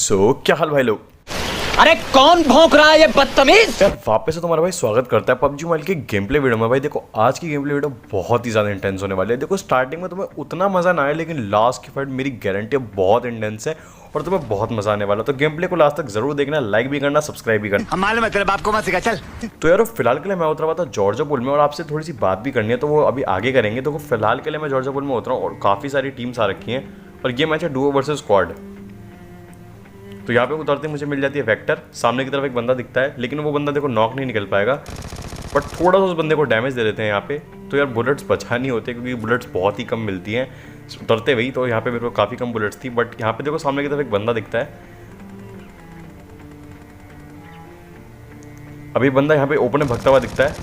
क्या हाल भाई लोग। अरे कौन भौंक रहा है ये बदतमीज। यार वापस से तुम्हारा भाई स्वागत करता है पबजी मोबाइल की गेम प्ले वीडियो में। भाई देखो आज की गेम प्ले वीडियो बहुत ही ज़्यादा इंटेंस होने वाली है। देखो स्टार्टिंग में तुम्हें उतना मज़ा ना आए, लेकिन लास्ट की फाइट मेरी गारंटी है बहुत इंटेंस है और तुम्हें बहुत मज़ा आने वाला है। तो गेम प्ले को लास्ट तक जरूर देखना, लाइक भी करना, सब्सक्राइब भी करना। मालूम है तेरे बाप को मत सिखा, चल। तो यार फिलहाल के लिए मैं उतरा हुआ था जॉर्जिया पुल में और आपसे थोड़ी सी बात भी करनी है, तो वो अभी आगे करेंगे। तो फिलहाल के लिए मैं जॉर्जिया पुल में उतरा हूँ और काफ़ी सारी टीम्स आ रखी हैं और ये मैच है डुओ वर्सेस स्क्वाड। तो यहाँ पे उतरते मुझे मिल जाती है वेक्टर। सामने की तरफ एक बंदा दिखता है, लेकिन वो बंदा देखो नॉक नहीं निकल पाएगा, बट थोड़ा सा उस बंदे को डैमेज दे देते हैं यहाँ पे। तो यार बुलेट्स बचा नहीं होते क्योंकि बुलेट्स बहुत ही कम मिलती हैं उतरते हुई। तो यहाँ पे मेरे को काफ़ी कम बुलेट्स थी, बट यहाँ पे देखो सामने की तरफ एक बंदा दिखता है। अभी बंदा यहाँ पे ओपन में भगता हुआ दिखता है,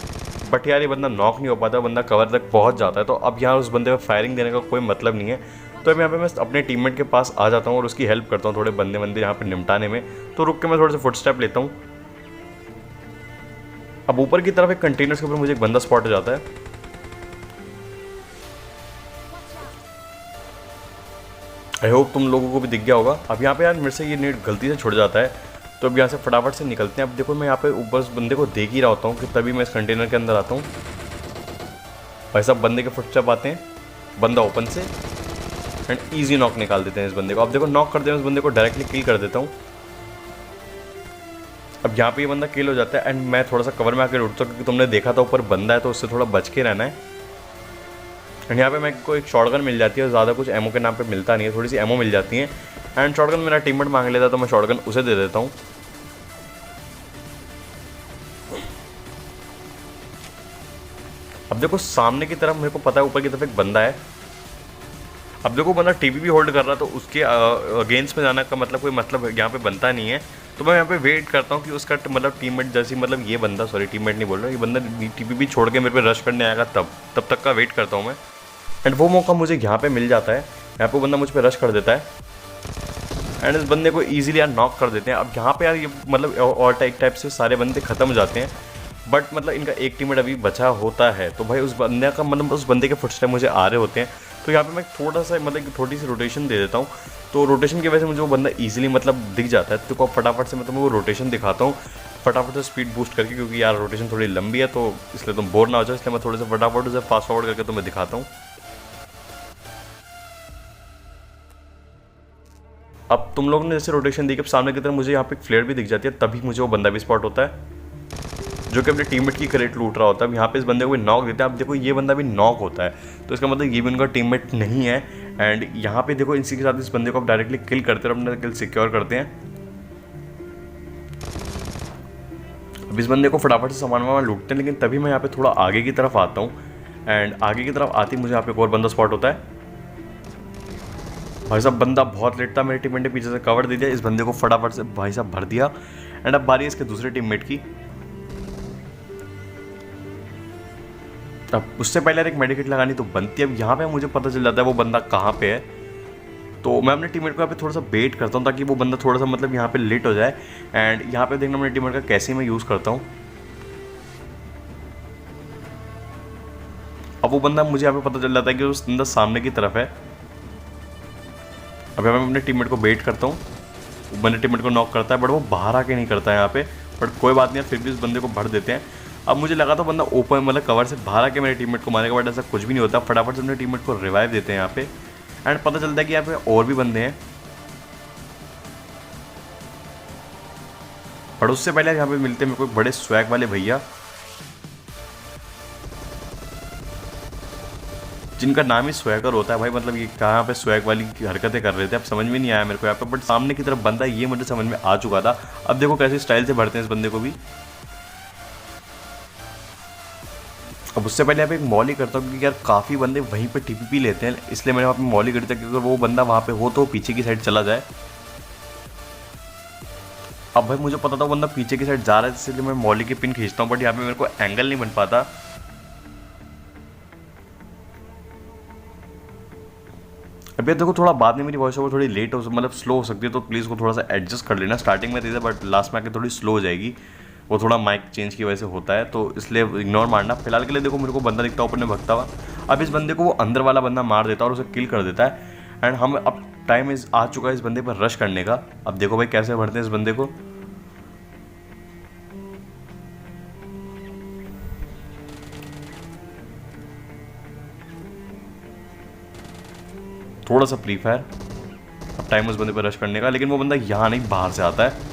बट यार ये बंदा नॉक नहीं हो पाता, बंदा कवर तक पहुँच जाता है। तो अब यहाँ उस बंदे पर फायरिंग देने का कोई मतलब नहीं है। तो अब यहाँ पे मैं अपने टीममेट के पास आ जाता हूँ और उसकी हेल्प करता हूँ थोड़े बंदे यहाँ पे निपटाने में। तो रुक के मैं थोड़े से फुट स्टेप लेता हूँ। अब ऊपर की तरफ एक कंटेनर्स के ऊपर मुझे एक बंदा स्पॉट हो जाता है। आई होप तुम लोगों को भी दिख गया होगा। अब यहाँ पे यार मेरे से ये नेट गलती से छुड़ जाता है, तो अब यहाँ से फटाफट से निकलते हैं। अब देखो मैं यहाँ पे ऊपर उस बंदे को देख ही रहा होता हूँ कि तभी मैं इस कंटेनर के अंदर आता हूँ। भाई साहब बंदे के फुट स्टेप आते हैं, बंदा ओपन से एंड ईजी नॉक निकाल देते हैं इस बंदे को। अब देखो नॉक करते हैं उस बंदे को, डायरेक्टली किल कर देता हूँ। अब यहाँ पे ये बंदा किल हो जाता है एंड मैं थोड़ा सा कवर में आकर उठता हूँ क्योंकि तुमने देखा था ऊपर बंदा है, तो उससे थोड़ा बच के रहना है। एंड यहाँ पे मेरे को एक शॉटगन मिल जाती है, ज़्यादा कुछ एमओ के नाम पे मिलता नहीं है, थोड़ी सी एमओ मिल जाती है। एंड शॉटगन मेरा टीममेट मांग लेता है तो मैं शॉटगन उसे दे देता हूँ। अब देखो सामने की तरफ मेरे को पता है ऊपर की तरफ एक बंदा है। अब देखो बंदा टीवी भी होल्ड कर रहा है, तो उसके अगेंस्ट में जाना का मतलब कोई मतलब यहाँ पे बनता नहीं है। तो मैं यहाँ पे वेट करता हूँ कि उसका मतलब टीममेट जैसी मतलब ये बंदा, सॉरी टीममेट नहीं बोल रहा, ये बंदा टीवी भी छोड़ के मेरे पे रश करने आएगा, तब तक का वेट करता हूँ मैं। एंड वो मौका मुझे यहाँ पे मिल जाता है, यहाँ पे बंदा मुझ पर रश कर देता है एंड इस बंदे को ईजिली यार नॉक कर देते हैं। अब यहाँ पे यार ये मतलब और टाइप से सारे बंदे खत्म हो जाते हैं, बट मतलब इनका एक टीममेट अभी बचा होता है। तो भाई उस बंदे का मतलब उस बंदे के फुटस्टेप मुझे आ रहे होते हैं। तो यहाँ पे मैं थोड़ा सा मतलब थोड़ी सी रोटेशन दे देता हूँ, तो रोटेशन की वजह से मुझे वो बंदा इजीली मतलब दिख जाता है। तो फटाफट से मैं तुम्हें वो रोटेशन दिखाता हूँ, फटाफट से स्पीड बूस्ट करके, क्योंकि यार रोटेशन थोड़ी लंबी है तो इसलिए तुम बोर ना हो जाओ, इसलिए मैं थोड़े से फटाफट उसे फास्ट फॉरवर्ड करके तुम्हें दिखाता हूँ। अब तुम लोगों ने जैसे रोटेशन दी कि सामने की तरफ मुझे यहाँ पे एक फ्लेयर भी दिख जाती है, तभी मुझे वो बंदा भी स्पॉट होता है जो कि अपने टीममेट की करेक्ट लूट रहा होता है। अब यहाँ पे इस बंदे को नॉक देते हैं। अब देखो ये बंदा भी नॉक होता है, तो इसका मतलब ये भी उनका टीममेट नहीं है। एंड यहाँ पे देखो इसी के साथ इस बंदे को आप डायरेक्टली किल करते हैं और अपना किल सिक्योर करते हैं। अब इस बंदे को फटाफट से सामान वामान लूटते हैं, लेकिन तभी मैं यहाँ पे थोड़ा आगे की तरफ आता हूँ एंड आगे की तरफ आती मुझे यहाँ पे एक और बंदा स्पॉट होता है। भाई साहब बंदा बहुत लेट था, मेरे टीममेट ने पीछे से कवर दे दिया, इस बंदे को फटाफट से भाई साहब भर दिया। एंड अब बारी है इसके दूसरे टीममेट की। अब उससे पहले एक मेडिकेट लगानी तो बनती है। अब यहाँ पे मुझे पता चल जाता है वो बंदा कहाँ पे है, तो मैं अपने टीममेट को यहाँ पे थोड़ा सा वेट करता हूँ ताकि वो बंदा थोड़ा सा मतलब यहाँ पे लेट हो जाए। एंड यहाँ पे देखना अपने टीममेट का कैसे मैं यूज़ करता हूँ। अब वो बंदा मुझे यहाँ पे पता चल जाता है कि उस बंदा सामने की तरफ है। अब मैं अपने टीममेट को वेट करता हूँ, मेरे टीममेट को नॉक करता है, बट वो बाहर आके नहीं करता है यहाँ पे, बट कोई बात नहीं, फिर भी उस बंदे को भर देते हैं। अब मुझे लगा था बंदा ओपन मतलब कवर से बाहर आके मेरे टीममेट को मारेगा, बट ऐसा कुछ भी नहीं होता। फटाफट से अपने टीममेट को रिवाइव देते हैं यहाँ पे एंड पता चलता है कि यहाँ पे और भी बंदे हैं। पर उससे पहले यहाँ पे मिलते हैं मेरे को बड़े स्वैग वाले भैया, जिनका नाम ही स्वैगर होता है। भाई मतलब ये कहाँ पे स्वैग वाली हरकतें कर रहे थे, अब समझ में नहीं आया मेरे को यहाँ पे, बट सामने की तरफ बंदा ये मुझे समझ में आ चुका था। अब देखो कैसे स्टाइल से भरते हैं इस बंदे को भी। अब उससे पहले यहाँ पे एक मॉली करता हूँ क्योंकि यार काफ़ी बंदे वहीं पे टीपीपी लेते हैं, इसलिए मैंने वहाँ पे मॉली करी था क्योंकि अगर वो बंदा वहाँ पे हो तो पीछे की साइड चला जाए। अब भाई मुझे पता था वो बंदा पीछे की साइड जा रहा है, इसलिए मैं मॉली की पिन खींचता हूँ, बट यहाँ पे मेरे को एंगल नहीं बन पाता। अभी देखो थोड़ा बाद में मेरी वॉइस ओवर थोड़ी लेट हो मतलब स्लो हो सकती है, तो प्लीज़ को थोड़ा सा एडजस्ट कर लेना। स्टार्टिंग में तेज़ है बट लास्ट में आके थोड़ी स्लो हो जाएगी, वो थोड़ा माइक चेंज की वजह से होता है, तो इसलिए इग्नोर मारना। फिलहाल के लिए देखो मेरे को बंदा दिखता है ऊपर में भगता हुआ। अब इस बंदे को वो अंदर वाला बंदा मार देता है और उसे किल कर देता है। एंड हम अब टाइम आ चुका है इस बंदे पर रश करने का। अब देखो भाई कैसे भरते हैं इस बंदे को। थोड़ा सा प्री फायर। अब टाइम उस बंदे पर रश करने का, लेकिन वो बंदा यहाँ नहीं बाहर से आता है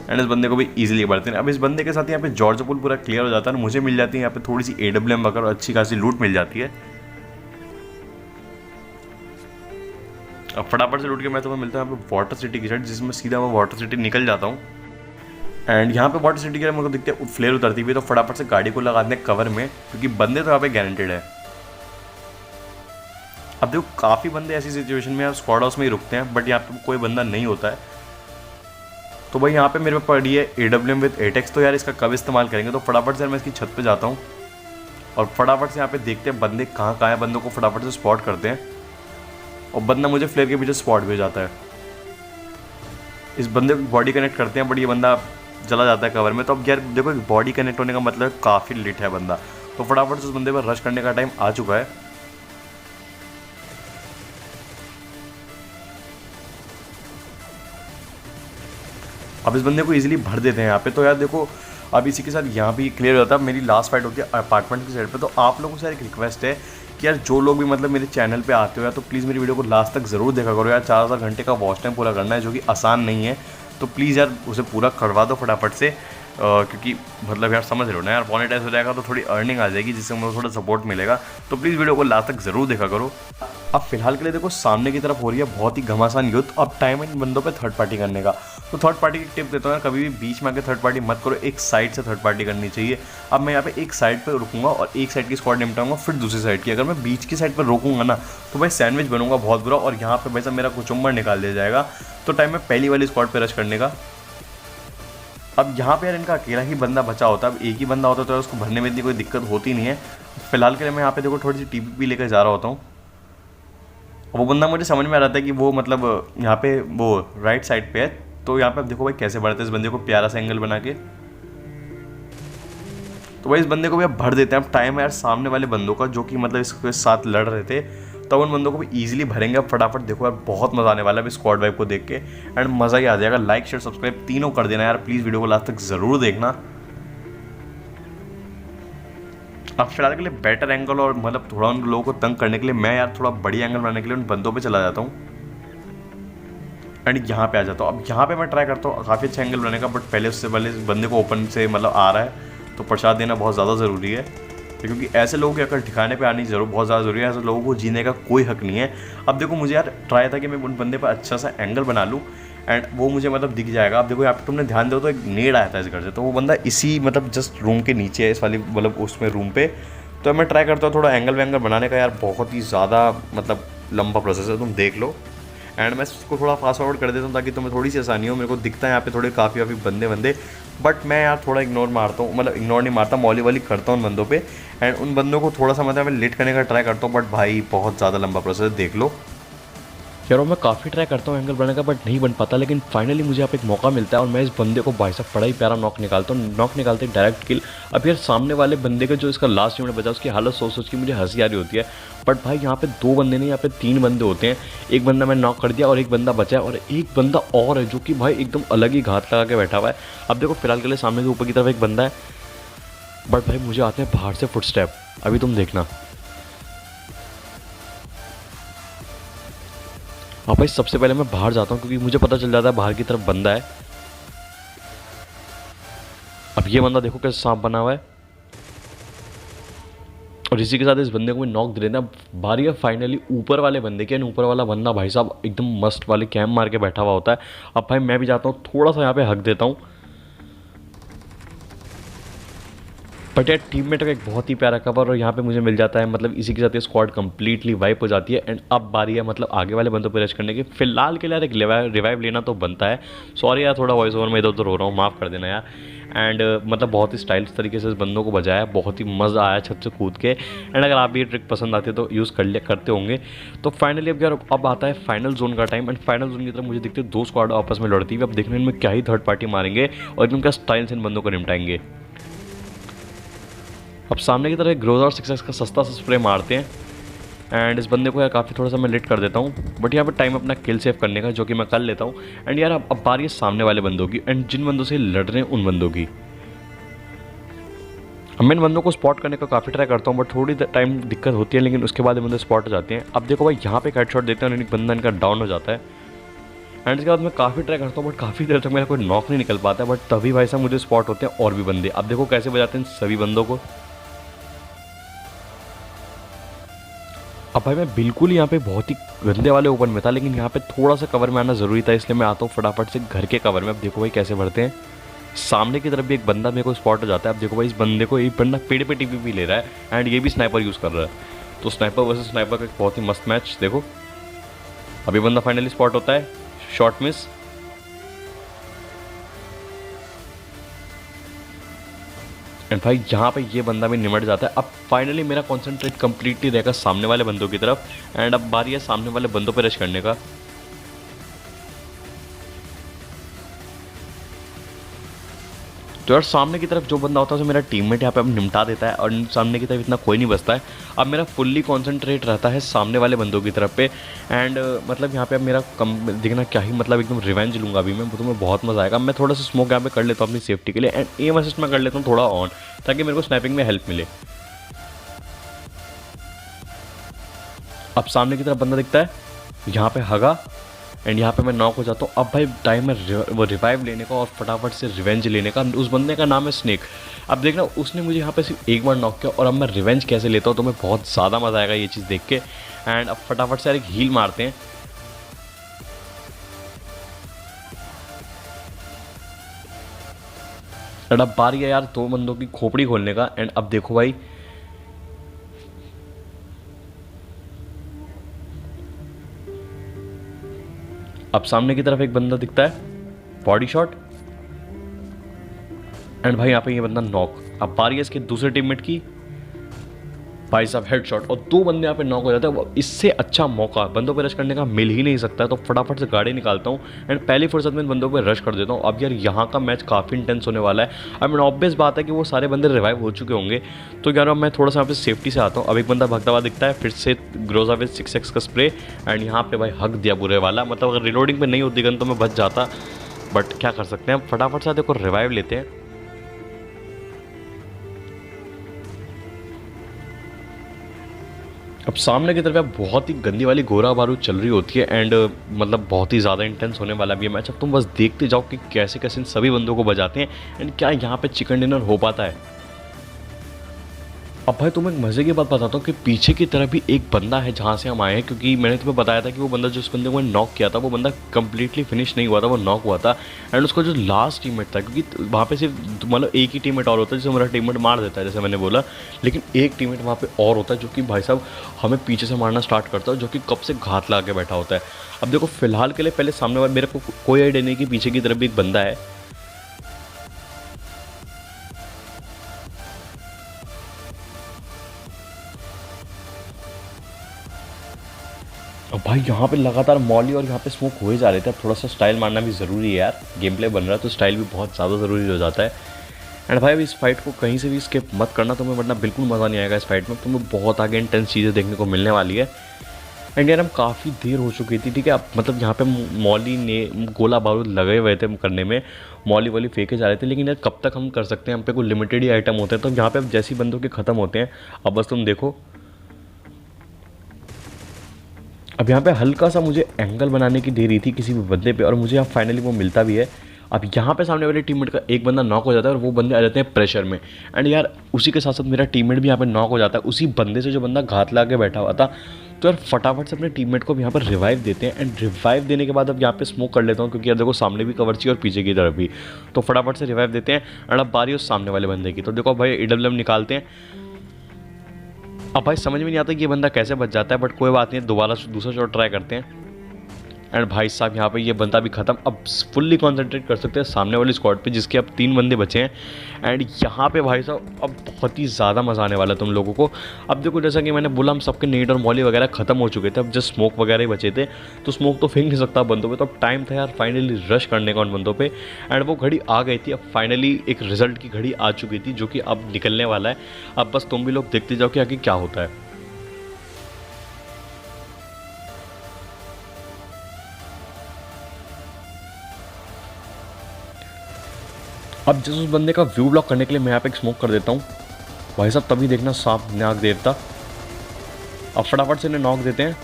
एंड इस बंदे को भी इजीली बढ़ते हैं। अब इस बंदे के साथ यहाँ पे जॉर्ज पुल पूरा क्लियर हो जाता है, मुझे मिल जाती है यहाँ पे थोड़ी सी AWM वगैरह और अच्छी खासी लूट मिल जाती है। अब फटाफट से लूट के मैं तुम्हें मिलता हूँ यहाँ पे वाटर सिटी की साइड, जिसमें सीधा मैं वाटर सिटी निकल जाता हूँ। एंड यहाँ पे वाटर सिटी के मेरे को दिखते हैं फ्लेयर उतरती हुई, तो फटाफट से गाड़ी को लगा दें कवर में, क्योंकि बंदे तो यहाँ पे गारंटेड है। अब देखो काफ़ी बंदे ऐसी सिचुएशन में स्क्वाड हाउस में ही रुकते हैं, बट यहाँ पे कोई बंदा नहीं होता है। तो भाई यहाँ पे मेरे पे पड़ी है AWM विद एटेक्स, तो यार इसका कब इस्तेमाल करेंगे। तो फटाफट से मैं इसकी छत पे जाता हूँ और फटाफट से यहाँ पे देखते हैं बंदे कहाँ है, बंदों को फटाफट से स्पॉट करते हैं और बंदा मुझे फ्लेयर के पीछे स्पॉट भी हो जाता है। इस बंदे को बॉडी कनेक्ट करते हैं, बट ये बंदा चला जाता है कवर में। तो अब यार देखो बॉडी कनेक्ट होने का मतलब काफ़ी लिट है बंदा, तो फटाफट से उस बंदे पर रश करने का टाइम आ चुका है। अब इस बंदे को इजीली भर देते हैं यहाँ पे। तो यार देखो अब इसी के साथ यहाँ भी क्लियर हो जाता है। मेरी लास्ट फाइट होती है अपार्टमेंट की साइड पे। तो आप लोगों से एक रिक्वेस्ट है कि यार जो लोग भी मतलब मेरे चैनल पे आते हो यार, तो प्लीज़ मेरी वीडियो को लास्ट तक ज़रूर देखा करो यार। 4 घंटे का वॉच टाइम पूरा करना है, जो कि आसान नहीं है। तो प्लीज़ यार उसे पूरा करवा दो फटाफट से, क्योंकि मतलब यार समझ रहे हो ना यार, मोनेटाइज हो जाएगा तो थोड़ी अर्निंग आ जाएगी, जिससे मुझे थोड़ा सपोर्ट मिलेगा। तो प्लीज़ वीडियो को लास्ट तक ज़रूर देखा करो। अब फिलहाल के लिए देखो सामने की तरफ हो रही है बहुत ही घमासान युद्ध। अब टाइम है इन बंदों पे थर्ड पार्टी करने का। तो थर्ड पार्टी की टिप देता हूँ यार, कभी भी बीच में आके थर्ड पार्टी मत करो, एक साइड से थर्ड पार्टी करनी चाहिए। अब मैं यहाँ पे एक साइड पे रुकूंगा और एक साइड की स्क्वाड निपटाऊंगा, फिर दूसरी साइड की। अगर मैं बीच की साइड पर रोकूंगा ना तो भाई सैंडविच बनूंगा बहुत बुरा, और यहाँ पे भाई साहब मेरा कुचुम्बर निकाल दिया जाएगा। तो टाइम है पहली वाली स्क्वाड पे रश करने का। अब यहाँ पे यार इनका अकेला ही बंदा बचा होता है। अब एक ही बंदा होता तो उसको भरने में इतनी कोई दिक्कत होती नहीं है। फिलहाल के लिए मैं यहाँ पे देखो थोड़ी सी TPP लेकर जा रहा होता हूँ। वो बंदा मुझे समझ में आ रहा था कि वो मतलब यहाँ पे वो राइट साइड पे है। तो यहाँ पे अब देखो भाई कैसे बढ़ते हैं इस बंदे को प्यारा सा एंगल बना के। तो भाई इस बंदे को भी अब भर देते हैं। अब टाइम है यार सामने वाले बंदों का, जो कि मतलब इसके साथ लड़ रहे थे, तब उन बंदों को भी ईजिली भरेंगे। अब फटाफट देखो यार बहुत मजा आने वाला है स्क्वाड वाइब को देख के, एंड मज़ा ही आ जाएगा। लाइक शेयर सब्सक्राइब तीनों कर देना यार, प्लीज़ वीडियो को लास्ट तक ज़रूर देखना। अब फिलहाल के लिए बेटर एंगल और मतलब थोड़ा उन लोगों को तंग करने के लिए मैं यार थोड़ा बड़ी एंगल बनाने के लिए उन बंदों पे चला जाता हूँ एंड यहाँ पे आ जाता हूँ। अब यहाँ पे मैं ट्राई करता हूँ काफ़ी अच्छा एंगल बनाने का, बट पहले उससे पहले इस बंदे को ओपन से मतलब आ रहा है, तो प्रसाद देना बहुत ज़्यादा ज़रूरी है, क्योंकि ऐसे लोगों के अगर ठिकाने पे आनी जरूर बहुत ज़्यादा ज़रूरी है। ऐसे लोगों को जीने का कोई हक नहीं है। अब देखो मुझे यार ट्राई था कि मैं उन बंदे पर अच्छा सा एंगल बना लूँ एंड वो मुझे मतलब दिख जाएगा। अब देखो यहाँ पे तुमने ध्यान दो तो एक नेड आया था इस घर से, तो वो बंदा इसी मतलब जस्ट रूम के नीचे है, इस वाली मतलब उसमें रूम पे। तो मैं ट्राई करता हूँ थोड़ा एंगल वैंगल बनाने का। यार बहुत ही ज़्यादा मतलब लंबा प्रोसेस है, तुम देख लो। एंड मैं इसको थोड़ा फास्ट फॉरवर्ड कर देता हूँ ताकि तुम्हें थोड़ी सी आसानी हो। मेरे को दिखता है यहाँ पे थोड़े काफ़ी बंदे, बट मैं यार थोड़ा इग्नोर मारता हूँ, मतलब इग्नोर नहीं मारता, मौली वाली करता हूँ उन बंदों पे। एंड उन बंदों को थोड़ा सा मतलब मैं लेट करने का ट्राई करता हूँ, बट भाई बहुत ज़्यादा लंबा प्रोसेस है, देख लो। यार मैं काफ़ी ट्राई करता हूँ एंगल बनाने का, बट नहीं बन पाता। लेकिन फाइनली मुझे यहाँ पे एक मौका मिलता है और मैं इस बंदे को भाई साहब बड़ा ही प्यारा नॉक निकालता हूँ। नॉक निकालते डायरेक्ट किल। अब यार सामने वाले बंदे का जो इसका लास्ट यूनिट बचा, उसकी हालत सोच के मुझे हंसी आ रही होती है। बट भाई यहाँ पे 2 बंदे नहीं, यहाँ पे 3 बंदे होते हैं। एक बंदा मैं नॉक कर दिया और एक बंदा बचा है, और एक बंदा और है जो कि भाई एकदम अलग ही घात लगा के बैठा हुआ है। अब देखो फिलहाल के लिए सामने के ऊपर की तरफ एक बंदा है, बट भाई मुझे आते हैं बाहर से फुटस्टेप। अभी तुम देखना। हाँ भाई सबसे पहले मैं बाहर जाता हूँ, क्योंकि मुझे पता चल जाता है बाहर की तरफ बंदा है। अब ये बंदा देखो कैसे सांप बना हुआ है, और इसी के साथ इस बंदे को मैं नॉक दे देना। बारी है फाइनली ऊपर वाले बंदे की। ऊपर वाला बंदा भाई साहब एकदम मस्त वाले कैम मार के बैठा हुआ होता है। अब भाई मैं भी जाता हूँ, थोड़ा सा यहाँ पे हक देता हूँ, बट यार टीममेट का एक बहुत ही प्यारा कवर और यहाँ पे मुझे मिल जाता है। मतलब इसी के साथ ये स्क्वाड कंप्लीटली वाइप हो जाती है। एंड अब बारी है मतलब आगे वाले बंदों पर रश करने की। फिलहाल के लिए यार एक रिवाइव लेना तो बनता है। सॉरी यार थोड़ा वॉइस ओवर में इधर उधर हो रहा हूँ, माफ़ कर देना यार। एंड मतलब बहुत ही स्टाइलिश तरीके से इस बंदों को बजाया, बहुत ही मज़ा आया छत से कूद के। एंड अगर आप भी ये ट्रिक पसंद आती है तो यूज़ करते होंगे। तो फाइनली अब यार अब आता है फाइनल जोन का टाइम। एंड फाइनल जोन की तरफ मुझे दिखते 2 स्क्वाड आपस में लड़ती हुई। अब देखने में क्या ही थर्ड पार्टी मारेंगे और एकदम क्या स्टाइल से इन बंदों को निपटाएंगे। अब सामने की तरफ ग्रोज़र 6x का सस्ता सा स्प्रे मारते हैं। एंड इस बंदे को यार काफ़ी थोड़ा सा मैं लेट कर देता हूँ, बट यहाँ पे टाइम अपना किल सेव करने का, जो कि मैं कर लेता हूँ। एंड यार अब बारी है सामने वाले बंदों की, एंड जिन बंदों से लड़ रहे हैं उन बंदों की। अब मैं इन बंदों को स्पॉट करने का काफ़ी ट्राई करता हूँ, बट थोड़ी टाइम दिक्कत होती है, लेकिन उसके बाद ये बंदे स्पॉट हो जाते हैं। अब देखो भाई यहाँ पे एक हेडशॉट देते हैं और एक बंदा इनका डाउन हो जाता है। एंड इसके बाद मैं काफ़ी ट्राई करता हूँ, बट काफ़ी देर तक मेरा कोई नॉक नहीं निकल पाता है। बट तभी भाई साहब मुझे स्पॉट होते हैं और भी बंदे। अब देखो कैसे बजाते हैं सभी बंदों को। अब भाई मैं बिल्कुल यहाँ पे बहुत ही गंदे वाले ओपन में था, लेकिन यहाँ पे थोड़ा सा कवर में आना ज़रूरी था, इसलिए मैं आता हूँ फटाफट से घर के कवर में। अब देखो भाई कैसे बढ़ते हैं। सामने की तरफ भी एक बंदा मेरे को स्पॉट हो जाता है। अब देखो भाई इस बंदे को एक बंदा पेड़ पे टीपी भी ले रहा है एंड ये भी स्नाइपर यूज़ कर रहा है। तो स्नाइपर वर्सेस स्नाइपर का एक बहुत ही मस्त मैच। देखो अभी बंदा फाइनली स्पॉट होता है, शॉट मिस। एंड भाई यहाँ पे ये बंदा भी निमट जाता है। अब फाइनली मेरा कॉन्सेंट्रेट कंप्लीटली रहेगा सामने वाले बंदों की तरफ। एंड अब बारी है सामने वाले बंदों पे रश करने का। तो यार सामने की तरफ जो बंदा होता है उसे मेरा टीममेट यहाँ पे अब निपटा देता है और सामने की तरफ इतना कोई नहीं बचता है। अब मेरा फुल्ली कॉन्सेंट्रेट रहता है सामने वाले बंदों की तरफ पे। एंड मतलब यहाँ पे अब मेरा कम दिखना क्या ही, मतलब एकदम रिवेंज लूँगा अभी मैं, तुम्हें बहुत मज़ा आएगा। मैं थोड़ा सा स्मोक यहाँ पे कर लेता हूँ अपनी सेफ्टी के लिए, एंड एम असिस्ट मैं कर लेता हूँ थोड़ा ऑन, ताकि मेरे को स्नैपिंग में हेल्प मिले। अब सामने की तरफ बंदा दिखता है, यहाँ पे हगा, एंड यहाँ पे मैं नॉक हो जाता हूँ। अब भाई टाइम है वो रिवाइव लेने का और फटाफट से रिवेंज लेने का। उस बंदे का नाम है स्नेक। अब देखना उसने मुझे यहाँ पे सिर्फ एक बार नॉक किया और अब मैं रिवेंज कैसे लेता हूँ, तो मैं बहुत ज़्यादा मज़ा आएगा ये चीज़ देख के। एंड अब फटाफट से एक हील मारते हैं। एंड अब बारी है यार 2 बंदों की खोपड़ी खोलने का। एंड अब देखो भाई अब सामने की तरफ एक बंदा दिखता है, बॉडी शॉट। एंड भाई यहाँ पे ये बंदा नॉक। अब बारी है इसके दूसरे टीममेट की, भाई साहब हेडशॉट, और 2 बंदे यहाँ पे नॉक हो जाते हैं। इससे अच्छा मौका बंदों पे रश करने का मिल ही नहीं सकता है। तो फटाफट से गाड़ी निकालता हूँ एंड पहली फुर्सत में बंदों पे रश कर देता हूँ। अब यार यहाँ का मैच काफ़ी इंटेंस होने वाला है। आई मीन ऑब्वियस बात है कि वो सारे बंदे रिवाइव हो चुके होंगे, तो यार अब मैं थोड़ा सा यहाँ पे सेफ्टी से आता हूँ। अब एक बंदा भागता हुआ दिखता है, फिर से ग्रोजा विद 6x का स्प्रे। एंड यहाँ पे भाई हक दिया बुरे वाला, मतलब अगर रिलोडिंग पे नहीं होती गन तो मैं बच जाता, बट क्या कर सकते हैं। फटाफट से देखो रिवाइव लेते हैं। अब सामने की तरफ बहुत ही गंदी वाली गोरा बारूद चल रही होती है एंड मतलब बहुत ही ज़्यादा इंटेंस होने वाला भी है मैच। अब तुम बस देखते जाओ कि कैसे कैसे इन सभी बंदों को बजाते हैं एंड क्या यहाँ पे चिकन डिनर हो पाता है। अब भाई तुम्हें एक मज़े की बात बताता हूँ कि पीछे की तरफ भी एक बंदा है जहाँ से हम आए हैं, क्योंकि मैंने तुम्हें बताया था कि वो बंदा जिस बंदे को नॉक किया था वो बंदा कंप्लीटली फिनिश नहीं हुआ था, वो नॉक हुआ था। एंड उसका जो लास्ट टीममेट था, क्योंकि वहाँ पे सिर्फ मतलब एक ही टीममेट और होता है जिसे मेरा टीममेट मार देता है जैसे मैंने बोला, लेकिन एक टीममेट वहाँ पे और होता है जो कि भाई साहब हमें पीछे से मारना स्टार्ट करता है, जो कि कब से घात लगा के बैठा होता है। अब देखो फिलहाल के लिए पहले सामने वाले मेरे को कोई आइडिया नहीं कि पीछे की तरफ भी एक बंदा है। अब भाई यहाँ पे लगातार मॉली और यहाँ पे स्मोक हो ही जा रहे थे। अब थोड़ा सा स्टाइल मारना भी ज़रूरी है यार, गेम प्ले बन रहा है तो स्टाइल भी बहुत ज़्यादा ज़रूरी हो जाता है। एंड भाई अब इस फाइट को कहीं से भी स्किप मत करना, तुम्हें वरना बिल्कुल मज़ा नहीं आएगा इस फाइट में, तुम्हें बहुत आगे इंटेंस चीज़ें देखने को मिलने वाली है। एंड यार हम काफ़ी देर हो चुकी थी, ठीक है। अब मतलब यहाँ पे मॉली ने गोला बारूद लगे हुए थे करने में, मॉली वॉली फेंके जा रहे थे, लेकिन यार कब तक हम कर सकते हैं, हम पे कोई लिमिटेड ही आइटम होते हैं। तो यहाँ पे अब जैसे ही बंदों के ख़त्म होते हैं, अब बस तुम देखो अब यहाँ पे हल्का सा मुझे एंगल बनाने की देरी थी किसी भी बंदे पे, और मुझे यहाँ फाइनली वो मिलता भी है। अब यहाँ पे सामने वाले टीममेट का एक बंदा नॉक हो जाता है और वो बंदे आ जाते हैं प्रेशर में। एंड यार उसी के साथ साथ मेरा टीममेट भी यहाँ पे नॉक हो जाता है, उसी बंदे से जो बंदा घात लगा के बैठा हुआ था। तो यार फटाफट से अपने टीममेट को भी यहाँ पर रिवाइव देते हैं। एंड रिवाइव देने के बाद अब यहाँ पे स्मोक कर लेता हूँ, क्योंकि यार देखो सामने भी कवर चाहिए और पीछे की तरफ भी, तो फटाफट से रिवाइव देते हैं। एंड अब बारी उस सामने वाले बंदे की, तो देखो भाई AWM निकालते हैं। अब भाई समझ में नहीं आता कि ये बंदा कैसे बच जाता है, बट कोई बात नहीं, दोबारा दूसरा शॉट ट्राई करते हैं। एंड भाई साहब यहाँ पे ये बंदा भी खत्म। अब फुल्ली कॉन्सेंट्रेट कर सकते हैं सामने वाली स्क्वाड पे, जिसके अब 3 बंदे बचे हैं। एंड यहाँ पे भाई साहब अब बहुत ही ज़्यादा मज़ा आने वाला है तुम लोगों को। अब देखो जैसा कि मैंने बोला, हम सबके नेट और मॉली वगैरह खत्म हो चुके थे, अब जस्ट स्मोक वगैरह ही बचे थे, तो स्मोक तो फेंक नहीं सकता बंदों पे, तो अब टाइम था यार फाइनली रश करने का उन बंदों पे। एंड वो घड़ी आ गई थी, अब फाइनली एक रिजल्ट की घड़ी आ चुकी थी, जो कि अब निकलने वाला है। अब बस तुम भी लोग देखते जाओ कि आगे क्या होता है। अब जिस उस बंदे का व्यू ब्लॉक करने के लिए मैं यहाँ पे एक स्मोक कर देता हूँ भाई साहब, तभी देखना सांप नाग देवता। अब फटाफट से इन्हें नॉक देते हैं,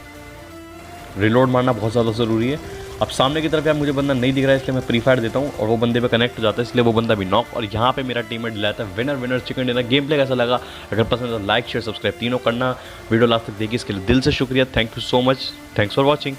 रिलोड मारना बहुत ज़्यादा ज़रूरी है। अब सामने की तरफ यार मुझे बंदा नहीं दिख रहा है, इसलिए मैं प्री फायर देता हूँ और वो बंदे पे कनेक्ट हो जाता है, इसलिए वो बंदा भी नॉक। और यहाँ पे मेरा टीममेट दिलाता है winner winner chicken dinner. Game play कैसा लगा? अगर पसंद है तो लाइक शेयर सब्सक्राइब तीनों करना। वीडियो लास्ट तक देखिए, इसके लिए दिल से शुक्रिया। Thank you so much, thanks for watching.